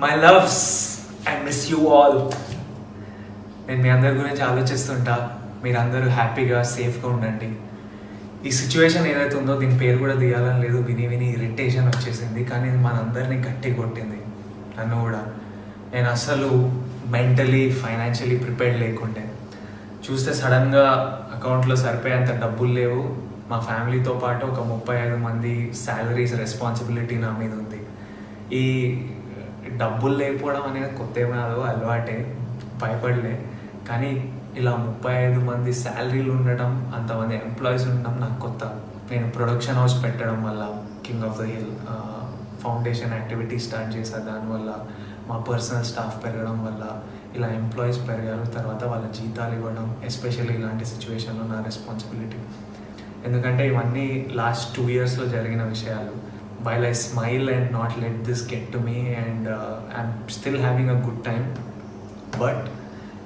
My loves, I miss you all. నేను మీ అందరి గురించి ఆలోచిస్తుంటా. మీరందరూ హ్యాపీగా సేఫ్గా ఉండండి. ఈ సిచ్యువేషన్ ఏదైతే ఉందో దీని పేరు కూడా తీయాలని లేదు, విని విని ఇరిటేషన్ వచ్చేసింది. కానీ ఇది మనందరినీ గట్టి కొట్టింది, నన్ను కూడా. నేను అసలు మెంటలీ ఫైనాన్షియలీ ప్రిపేర్డ్ లేకుండే. చూస్తే సడన్గా అకౌంట్లో సరిపోయేంత డబ్బులు లేవు. మా ఫ్యామిలీతో పాటు ఒక 35 మంది శాలరీస్ రెస్పాన్సిబిలిటీ నా మీద ఉంది. ఈ డబ్బులు లేకపోవడం అనేది కొత్త ఏమో అలవాటే, భయపడలే. కానీ ఇలా 35 మంది శాలరీలు ఉండటం, అంతమంది ఎంప్లాయీస్ ఉండడం నాకు కొత్త. నేను ప్రొడక్షన్ హౌస్ పెట్టడం వల్ల, king of the hill foundation activity start చేశాను. దానివల్ల మా పర్సనల్ స్టాఫ్ పెరగడం వల్ల ఇలా ఎంప్లాయీస్ పెరిగారు. తర్వాత వాళ్ళ జీతాలు ఇవ్వడం, ఎస్పెషల్లీ ఇలాంటి సిచ్యువేషన్లో నా రెస్పాన్సిబిలిటీ. ఎందుకంటే ఇవన్నీ లాస్ట్ 2 yearsలో జరిగిన విషయాలు. While I smile and not let this get to me, and I'm still having a good time, but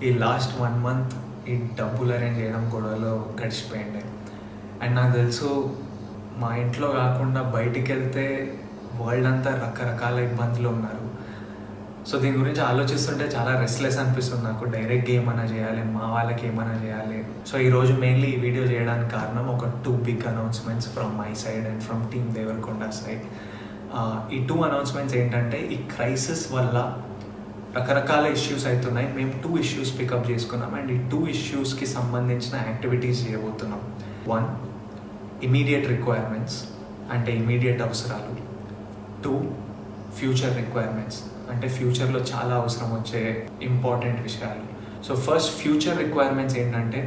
ఈ లాస్ట్ 1 month ఈ డబ్బులు అరేంజ్ చేయడం గొడవలో గడిచిపోయింది. అండ్ నాకు తెలుసు మా ఇంట్లో కాకుండా బయటికి వెళ్తే వరల్డ్ అంతా రకరకాల ఇబ్బందులు ఉన్నారు. సో దీని గురించి ఆలోచిస్తుంటే చాలా రెస్ట్లెస్ అనిపిస్తుంది నాకు. డైరెక్ట్గా ఏమైనా చేయాలి, మా వాళ్ళకి ఏమైనా చేయాలి. సో ఈరోజు మెయిన్లీ ఈ వీడియో చేయడానికి కారణం ఒక 2 big announcements from my side and from team Deverakonda side. ఈ 2 అనౌన్స్మెంట్స్ ఏంటంటే, ఈ క్రైసిస్ వల్ల రకరకాల ఇష్యూస్ అవుతున్నాయి. మేము 2 issues పికప్ చేసుకున్నాం అండ్ ఈ 2 issuesకి సంబంధించిన యాక్టివిటీస్ చేయబోతున్నాం. 1, ఇమీడియట్ రిక్వైర్మెంట్స్ అంటే ఇమీడియట్ అవసరాలు. 2, ఫ్యూచర్ రిక్వైర్మెంట్స్ అంటే ఫ్యూచర్లో చాలా అవసరం వచ్చే ఇంపార్టెంట్ విషయాలు. సో ఫస్ట్ ఫ్యూచర్ రిక్వైర్మెంట్స్ ఏంటంటే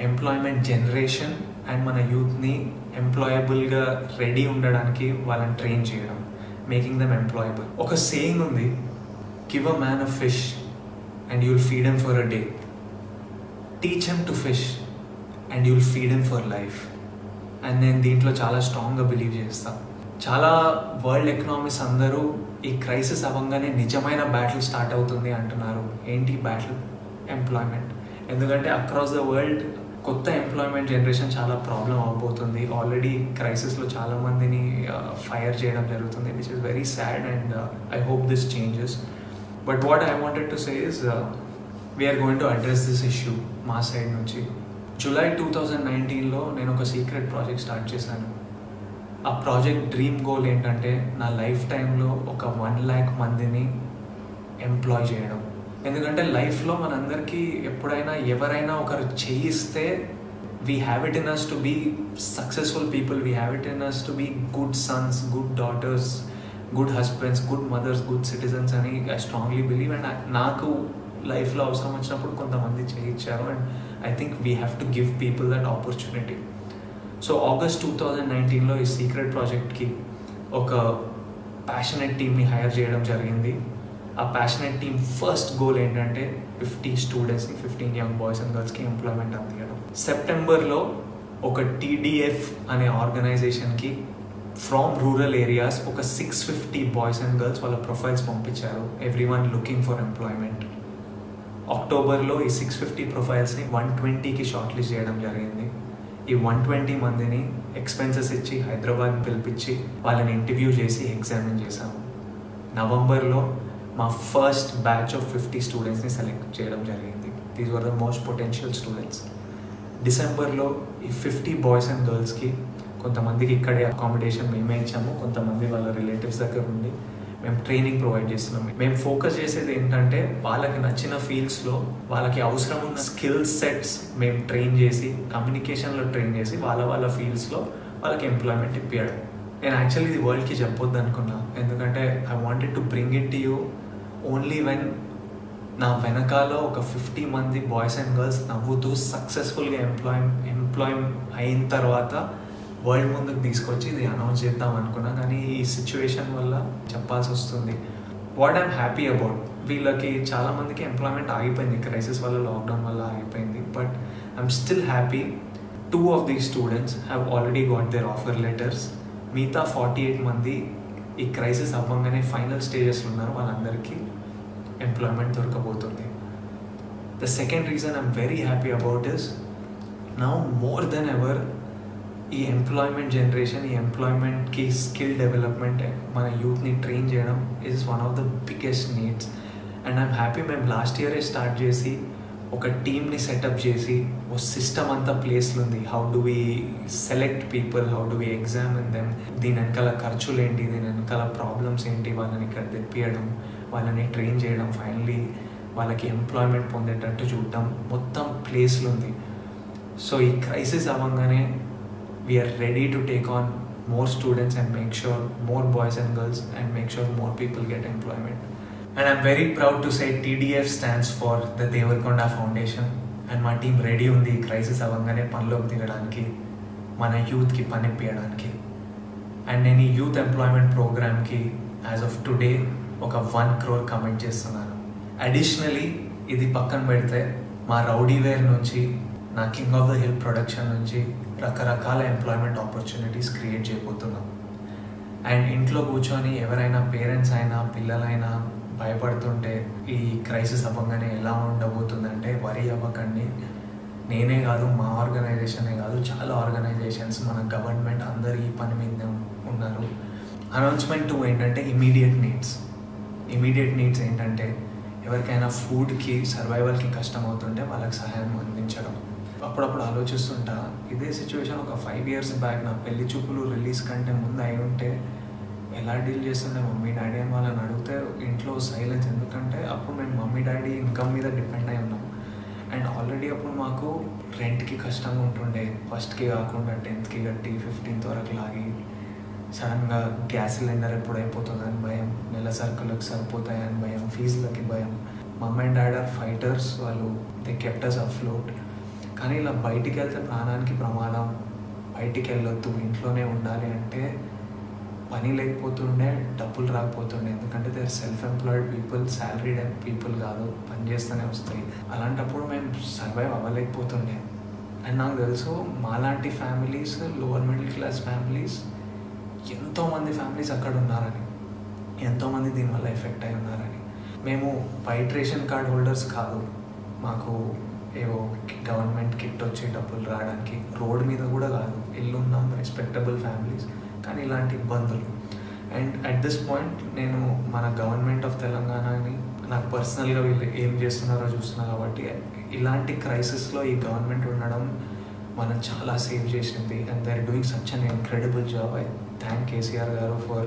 ఎంప్లాయ్మెంట్ జనరేషన్ అండ్ మన యూత్ని ఎంప్లాయబుల్గా రెడీ ఉండడానికి వాళ్ళని ట్రైన్ చేయడం, మేకింగ్ దెమ్ ఎంప్లాయబుల్. ఒక సేయింగ్ ఉంది, give a man a fish and you'll feed him for a day, teach him to fish and you'll feed him for life. And నేను దీంట్లో చాలా స్ట్రాంగ్గా బిలీవ్ చేస్తాను. చాలా వరల్డ్ ఎకనామిక్స్ అందరూ ఈ క్రైసిస్ అవ్వగానే నిజమైన బ్యాటిల్ స్టార్ట్ అవుతుంది అంటున్నారు. ఏంటి బ్యాటిల్? ఎంప్లాయ్మెంట్. ఎందుకంటే అక్రాస్ ద వరల్డ్ కొత్త ఎంప్లాయ్మెంట్ జనరేషన్ చాలా ప్రాబ్లం అవబోతుంది. ఆల్రెడీ క్రైసిస్లో చాలామందిని ఫైర్ చేయడం జరుగుతుంది, which is very sad and I hope this changes. But what I wanted to say is we're going to address this issue మా side నుంచి. July 2019లో నేను ఒక సీక్రెట్ ప్రాజెక్ట్ స్టార్ట్ చేశాను. ఆ ప్రాజెక్ట్ డ్రీమ్ గోల్ ఏంటంటే, నా లైఫ్ టైంలో ఒక 1 lakh మందిని ఎంప్లాయ్ చేయడం. ఎందుకంటే లైఫ్లో మనందరికీ ఎప్పుడైనా ఎవరైనా ఒకరు చేయిస్తే we have it in us to be successful people, we have it in us to be good sons, good daughters, good husbands, good mothers, good citizens అని ఐ స్ట్రాంగ్లీ బిలీవ్. అండ్ నాకు లైఫ్లో అవసరం వచ్చినప్పుడు కొంతమంది చేయించారు and I think we have to give people that opportunity. So August 2019లో ఈ secret ప్రాజెక్ట్కి ఒక ప్యాషనెట్ టీమ్ని హైర్ చేయడం జరిగింది. ఆ ప్యాషనెట్ టీమ్ ఫస్ట్ గోల్ ఏంటంటే 50 స్టూడెంట్స్ని, 15 యంగ్ బాయ్స్ అండ్ గర్ల్స్కి ఎంప్లాయ్మెంట్ అందించడం. సెప్టెంబర్లో ఒక TDF అనే ఆర్గనైజేషన్కి ఫ్రమ్ రూరల్ ఏరియాస్ ఒక 650 బాయ్స్ అండ్ గర్ల్స్ వాళ్ళ ప్రొఫైల్స్ పంపించారు, ఎవ్రీవన్ లుకింగ్ ఫర్ ఎంప్లాయ్మెంట్. అక్టోబర్లో ఈ 650 ప్రొఫైల్స్ని 120కి షార్ట్ లిస్ట్ చేయడం జరిగింది. ఈ 120 మందిని ఎక్స్పెన్సెస్ ఇచ్చి హైదరాబాద్ పిలిపించి వాళ్ళని ఇంటర్వ్యూ చేసి ఎగ్జామిన్ చేశాము. నవంబర్లో మా ఫస్ట్ బ్యాచ్ ఆఫ్ 50 స్టూడెంట్స్ని సెలెక్ట్ చేయడం జరిగింది. These were the most potential students. డిసెంబర్లో ఈ 50 బాయ్స్ అండ్ గర్ల్స్కి కొంతమందికి ఇక్కడే అకామిడేషన్ మేమే ఇచ్చాము, కొంతమంది వాళ్ళ రిలేటివ్స్ దగ్గర ఉండి మేము ట్రైనింగ్ ప్రొవైడ్ చేస్తున్నాం. మేము ఫోకస్ చేసేది ఏంటంటే, వాళ్ళకి నచ్చిన ఫీల్డ్స్లో వాళ్ళకి అవసరం ఉన్న స్కిల్ సెట్స్ మేము ట్రైన్ చేసి, కమ్యూనికేషన్లో ట్రైన్ చేసి వాళ్ళ ఫీల్డ్స్లో వాళ్ళకి ఎంప్లాయ్మెంట్ ఇప్పించడం. నేను యాక్చువల్లీ ఇది వరల్డ్కి చెప్పొద్దు అనుకున్నా, ఎందుకంటే I wanted to bring it to you only when నా వెనకాల ఒక 50 మంది బాయ్స్ అండ్ గర్ల్స్ నవ్వుతూ సక్సెస్ఫుల్గా ఎంప్లాయ్ అయిన తర్వాత వరల్డ్ ముందుకు తీసుకొచ్చి ఇది అనౌన్స్ చేద్దాం అనుకున్నా. కానీ ఈ సిచ్యువేషన్ వల్ల చెప్పాల్సి వస్తుంది. వాట్ ఐమ్ హ్యాపీ అబౌట్, వీళ్ళకి చాలామందికి ఎంప్లాయ్మెంట్ ఆగిపోయింది, క్రైసిస్ వల్ల, లాక్డౌన్ వల్ల ఆగిపోయింది. But I'm still happy 2 of these students have already got their offer letters. మిగతా 48 మంది ఈ క్రైసిస్ అవ్వగానే ఫైనల్ స్టేజెస్లో ఉన్నారు, వాళ్ళందరికీ ఎంప్లాయ్మెంట్ దొరకబోతుంది. The second reason I'm very happy about is, now more than ever ఈ ఎంప్లాయ్మెంట్ జనరేషన్, ఈ ఎంప్లాయ్మెంట్కి స్కిల్ డెవలప్మెంట్ మన యూత్ని ట్రైన్ చేయడం is one of the biggest needs. And I'm happy మేము లాస్ట్ ఇయరే స్టార్ట్ చేసి ఒక టీమ్ని సెటప్ చేసి ఓ సిస్టమ్ అంతా ప్లేస్లో ఉంది. How do we select people, how do we examine them, దీని వెనకాల ఖర్చులు ఏంటి, దీని వెనకాల ప్రాబ్లమ్స్ ఏంటి, వాళ్ళని ఇక్కడ తెప్పియడం, వాళ్ళని ట్రైన్ చేయడం, ఫైనలీ వాళ్ళకి ఎంప్లాయ్మెంట్ పొందేటట్టు చూడటం, మొత్తం ప్లేస్లో ఉంది. సో ఈ క్రైసిస్ అవ్వగానే we're ready to take on more students and make sure more boys and girls and make sure more people get employment. And I'm very proud to say TDF stands for the Devarakonda Foundation, and my team ready undi crisis avangane panloki digadaniki, mana youth ki pani piyadaaniki. And nenu youth employment program ki as of today oka 1 crore commit chestunnanu. Additionally idi pakkan pedithe ma rowdy wear nunchi నా king of the hill production నుంచి రకరకాల employment opportunities create చేయబోతున్నాం. And ఇంట్లో కూర్చొని ఎవరైనా parents అయినా పిల్లలైనా భయపడుతుంటే ఈ క్రైసిస్ అవ్వగానే ఎలా ఉండబోతుందంటే వరి అవ్వకండి. నేనే కాదు, మా ఆర్గనైజేషనే కాదు, చాలా ఆర్గనైజేషన్స్, మన గవర్నమెంట్ అందరు ఈ పని మీద ఉన్నారు. అనౌన్స్మెంట్ 2 ఏంటంటే ఇమీడియట్ నీడ్స్ ఏంటంటే ఎవరికైనా ఫుడ్కి సర్వైవల్కి కష్టం అవుతుంటే వాళ్ళకి సహాయం అందించడం. అప్పుడప్పుడు ఆలోచిస్తుంటా, ఇదే సిచ్యువేషన్ ఒక 5 years బ్యాక్ నా పెళ్లి చూపులు రిలీజ్ కంటే ముందు అయి ఉంటే ఎలా డీల్ చేస్తుండే మమ్మీ డాడీ అని వాళ్ళని అడిగితే ఇంట్లో సైలెన్స్. ఎందుకంటే అప్పుడు మేము మమ్మీ డాడీ ఇన్కమ్ మీద డిపెండ్ అయి ఉన్నాం. అండ్ ఆల్రెడీ అప్పుడు మాకు రెంట్కి కష్టంగా ఉంటుండే, ఫస్ట్కి కాకుండా 10th కట్టి 15th వరకు లాగి, సడన్గా గ్యాస్ సిలిండర్ ఎప్పుడు అయిపోతుందని భయం, నెల సరుకులకు సరిపోతాయని భయం, ఫీజులకి భయం. Mummy and dad are fighters, వాళ్ళు దే కెప్ట్ us afloat. కానీ ఇలా బయటికి వెళ్తే ప్రాణానికి ప్రమాదం, బయటికి వెళ్ళొద్దు, ఇంట్లోనే ఉండాలి అంటే పని లేకపోతుండే, డబ్బులు రాకపోతుండే. ఎందుకంటే they are self employed people, salaried people కాదు, పని చేస్తూనే వస్తాయి. అలాంటప్పుడు మేము సర్వైవ్ అవ్వలేకపోతుండే. అండ్ నాకు తెలుసు మాలాంటి families, lower middle class families, ఎంతోమంది ఫ్యామిలీస్ అక్కడ ఉన్నారని, ఎంతోమంది దీనివల్ల ఎఫెక్ట్ అయి ఉన్నారని. మేము వైట్ రేషన్ కార్డ్ హోల్డర్స్ కాదు, మాకు ఏవో గవర్నమెంట్ కిట్ వచ్చి డబ్బులు రావడానికి, రోడ్ మీద కూడా కాదు, ఇల్లు ఉన్నాం, రెస్పెక్టబుల్ ఫ్యామిలీస్, కానీ ఇలాంటి ఇబ్బందులు. అండ్ అట్ దిస్ పాయింట్ నేను మన గవర్నమెంట్ ఆఫ్ తెలంగాణని నాకు పర్సనల్గా వీళ్ళు ఏం చేస్తున్నారో చూస్తున్నా కాబట్టి ఇలాంటి క్రైసిస్లో ఈ గవర్నమెంట్ ఉండడం మనం చాలా సేవ్ చేసింది. And they are doing such an incredible job. I thank KCR గారు ఫర్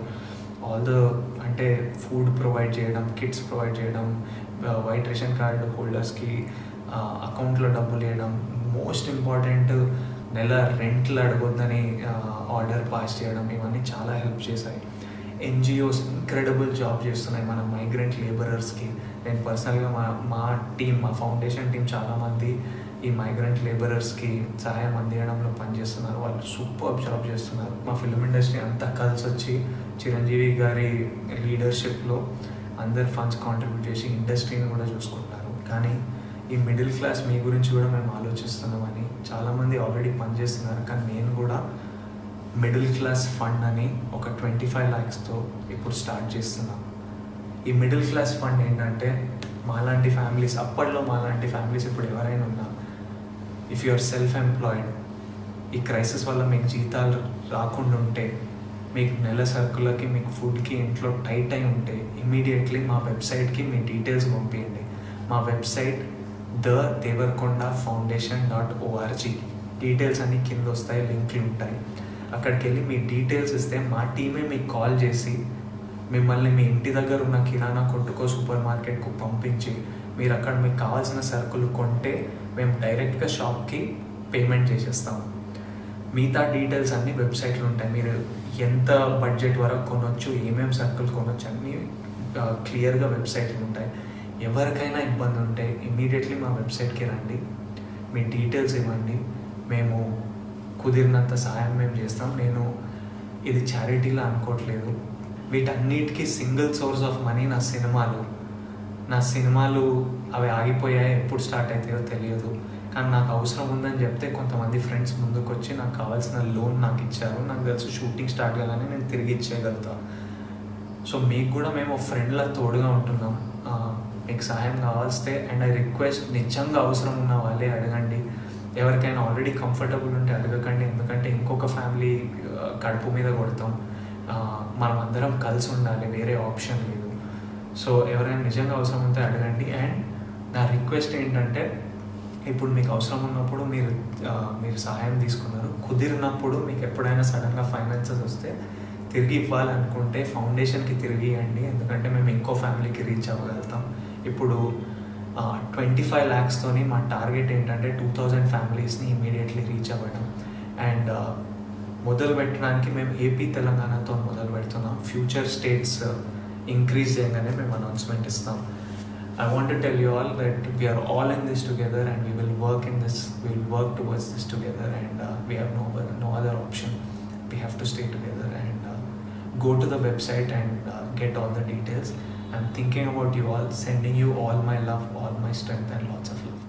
ఆల్ ద, అంటే ఫుడ్ ప్రొవైడ్ చేయడం, కిట్స్ ప్రొవైడ్ చేయడం, వైట్ రేషన్ కార్డు హోల్డర్స్కి అకౌంట్లో డబ్బులు వేయడం, మోస్ట్ ఇంపార్టెంట్ నెల రెంట్లు అడగొద్దని ఆర్డర్ పాస్ చేయడం, ఇవన్నీ చాలా హెల్ప్ చేశాయి. ఎన్జిఓస్ ఇంక్రెడిబుల్ జాబ్ చేస్తున్నాయి మన మైగ్రెంట్ లేబరర్స్కి. నేను పర్సనల్గా మా టీం, మా ఫౌండేషన్ టీం చాలామంది ఈ మైగ్రెంట్ లేబరర్స్కి సహాయం అందించడంలో పనిచేస్తున్నారు. వాళ్ళు సూపర్ జాబ్ చేస్తున్నారు. మా ఫిల్మ్ ఇండస్ట్రీ అంతా కలిసి వచ్చి చిరంజీవి గారి లీడర్షిప్లో అందరు ఫండ్స్ కాంట్రిబ్యూట్ చేసి ఇండస్ట్రీని కూడా చూసుకుంటారు. కానీ ఈ మిడిల్ క్లాస్ మీ గురించి కూడా మేము ఆలోచిస్తున్నామని చాలామంది ఆల్రెడీ పనిచేస్తున్నారు. కానీ నేను కూడా మిడిల్ క్లాస్ ఫండ్ అని ఒక 25 lakhsతో ఇప్పుడు స్టార్ట్ చేస్తున్నాం. ఈ మిడిల్ క్లాస్ ఫండ్ ఏంటంటే మాలాంటి ఫ్యామిలీస్, అప్పట్లో మాలాంటి ఫ్యామిలీస్ ఇప్పుడు ఎవరైనా ఉన్నా, if you are self employed, ఈ క్రైసిస్ వల్ల మీకు జీతాలు రాకుండా ఉంటే, మీకు నెల సరుకులకి, మీకు ఫుడ్కి ఇంట్లో టైట్ అయి ఉంటే, ఇమీడియట్లీ మా వెబ్సైట్కి మీ డీటెయిల్స్ పంపించండి. మా వెబ్సైట్ thedevarkondafoundation.org. డీటెయిల్స్ అన్నీ కింద వస్తాయి, లింక్లు ఉంటాయి. అక్కడికి వెళ్ళి మీ డీటెయిల్స్ ఇస్తే మా టీమే మీకు కాల్ చేసి మిమ్మల్ని మీ ఇంటి దగ్గర ఉన్న కిరాణా కొట్టుకో, సూపర్ మార్కెట్కు పంపించి మీరు అక్కడ మీకు కావాల్సిన సరుకులు కొంటే మేము డైరెక్ట్గా షాప్కి పేమెంట్ చేసేస్తాము. మిగతా డీటెయిల్స్ అన్నీ వెబ్సైట్లో ఉంటాయి. మీరు ఎంత బడ్జెట్ వరకు కొనవచ్చు, ఏమేమి సరుకులు కొనవచ్చు అన్నీ క్లియర్గా వెబ్సైట్లో ఉంటాయి. ఎవరికైనా ఇబ్బంది ఉంటే ఇమ్మీడియట్లీ మా వెబ్సైట్కి రండి, మీ డీటెయిల్స్ ఇవ్వండి, మేము కుదిరినంత సహాయం మేము చేస్తాం. నేను ఇది చారిటీలా అనుకోవట్లేదు. వీటన్నిటికీ సింగిల్ సోర్స్ ఆఫ్ మనీ నా సినిమాలు అవి ఆగిపోయాయి, ఎప్పుడు స్టార్ట్ అవుతాయో తెలియదు. కానీ నాకు అవసరం ఉందని చెప్తే కొంతమంది ఫ్రెండ్స్ ముందుకు వచ్చి నాకు కావాల్సిన లోన్ నాకు ఇచ్చారు. నాకు తెలుసు షూటింగ్ స్టార్ట్ కాగానే నేను తిరిగి ఇచ్చేయగలుగుతా. సో మీకు కూడా మేము ఫ్రెండ్లా తోడుగా ఉంటున్నాం. మీకు సహాయం కావాల్స్తే, అండ్ ఐ రిక్వెస్ట్, నిజంగా అవసరం ఉన్న వాళ్ళే అడగండి. ఎవరికైనా ఆల్రెడీ కంఫర్టబుల్ ఉంటే అడగకండి, ఎందుకంటే ఇంకొక ఫ్యామిలీ కడుపు మీద కొడతాం. మనం అందరం కలిసి ఉండాలి, వేరే ఆప్షన్ లేదు. సో ఎవరైనా నిజంగా అవసరం ఉంటే అడగండి. అండ్ నా రిక్వెస్ట్ ఏంటంటే, ఇప్పుడు మీకు అవసరం ఉన్నప్పుడు మీరు సహాయం తీసుకున్నారు, కుదిరినప్పుడు మీకు ఎప్పుడైనా సడన్గా ఫైనాన్సెస్ వస్తే తిరిగి ఇవ్వాలనుకుంటే ఫౌండేషన్కి తిరిగి ఇవ్వండి, ఎందుకంటే మేము ఇంకో ఫ్యామిలీకి రీచ్ అవ్వగలుగుతాం. ఇప్పుడు 25 lakhస్తోని మా టార్గెట్ ఏంటంటే 2000 ఫ్యామిలీస్ని ఇమీడియట్లీ రీచ్ అవ్వడం. అండ్ మొదలు పెట్టడానికి మేము ఏపీ తెలంగాణతో మొదలు పెడుతున్నాం. ఫ్యూచర్ స్టేట్స్ ఇంక్రీజ్ చేయగానే మేము అనౌన్స్మెంట్ ఇస్తాం. I want to tell you all that we are all in this together, and we will work towards this together, and we have no other option. We have to stay together, and go to the website and get all the details. I'm thinking about you all, sending you all my love, all my strength, and lots of love.